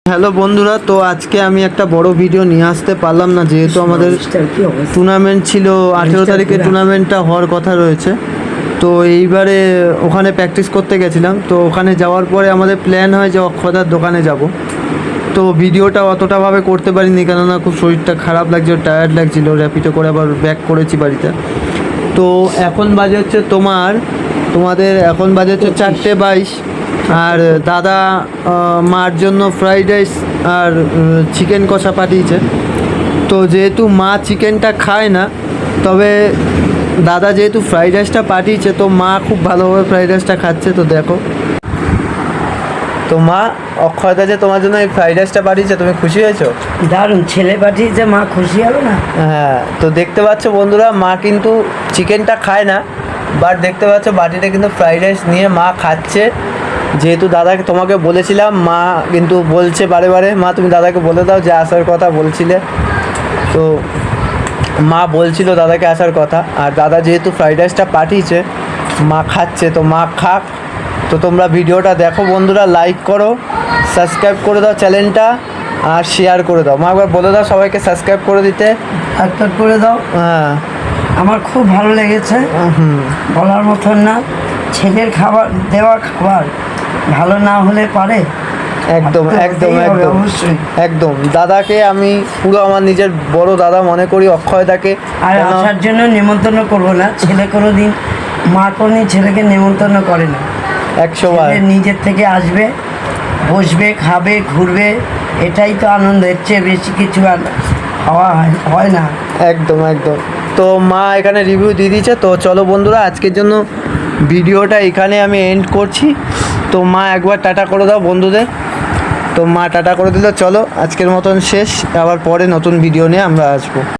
Hello বন্ধুরা, তো আজকে আমি একটা বড় ভিডিও নিয়ে আসতে পারলাম না, যেহেতু আমাদের টুর্নামেন্ট ছিল 18 তারিখে টুর্নামেন্টটা হওয়ার কথা রয়েছে। তো এইবারে ওখানে প্র্যাকটিস করতে গেছিলাম। তো ওখানে যাওয়ার পরে আমাদের প্ল্যান হয় যে অক্ষদার দোকানে যাব। তো ভিডিওটা অতটাভাবে করতে পারিনি, কেননা খুব শরীরটা খারাপ লাগছিল, টায়ার্ড লাগছিল। র্যাপিডো করে আবার ব্যাক করেছি বাড়িতে। তো এখন বাজে হচ্ছে তোমাদের এখন বাজে হচ্ছে 4:22। আর দাদা মার জন্য ফ্রাইড রাইস আর চিকেন কষা পাঠিয়েছে। তো যেহেতু মা চিকেনটা খায় না, তবে দাদা যেহেতু ফ্রাইড রাইসটা পাঠিয়েছে, তো মা খুব ভালোভাবে ফ্রাইড রাইসটা খাচ্ছে। তো দেখো, তো মা, অক্ষয়দা যে তোমার জন্য এই ফ্রাইড রাইসটা পাঠিয়েছে, তুমি খুশি হয়েছো? দারুণ, ছেলে পাঠিয়েছে, মা খুশি হবে না? হ্যাঁ, তো দেখতে পাচ্ছ বন্ধুরা, মা কিন্তু চিকেনটা খায় না, বাট দেখতে পাচ্ছ বাটিতে কিন্তু ফ্রাইড রাইস নিয়ে মা খাচ্ছে। যেহেতু দাদাকে তোমাকে বলেছিলাম, মা কিন্তু বলছে বারে বারে, মা তুমি দাদাকে বলে দাও যে আসার কথা বলছিলে। তো মা বলছিল দাদাকে আসার কথা, আর দাদা যেহেতু ফ্রাইড রাইসটা পাঠিয়েছে, মা খাচ্ছে। তো মা খাক। তো তোমরা ভিডিওটা দেখো বন্ধুরা, লাইক করো, সাবস্ক্রাইব করে দাও চ্যানেলটা, আর শেয়ার করে দাও। মা একবার বলে দাও সবাইকে সাবস্ক্রাইব করে দিতে। সাবস্ক্রাইব করে দাও। হ্যাঁ, আমার খুব ভালো লেগেছে, বলার মতন না। ছেলের খাবার, দেওয়া খাবার ভালো না হলে পারে? একদম একদম একদম অবশ্যই। একদম দাদাকে আমি পুরো আমার নিজের বড় দাদা মনে করি, অক্ষয়দাকে। আর আসার জন্য নেমন্তন্ন করবো না, ছেলে কোনোদিন মা কোনোদিন ছেলেকে নেমন্তন্ন করে না। 100 বার ছেলে নিজের থেকে আসবে, বসবে, খাবে, ঘুরবে, এটাই তো আনন্দ। এর চেয়ে বেশি কিছু আর হয় না। একদম একদম। তো মা এখানে রিভিউ দিয়ে দিয়েছে। তো চলো বন্ধুরা, আজকের জন্য ভিডিওটা এখানে আমি এন্ড করছি। তো মা একবার টাটা করে দাও বন্ধুদের। তো মা টাটা করে দিল। চলো আজকের মতন শেষ, আবার পরে নতুন ভিডিও নিয়ে আমরা আসবো।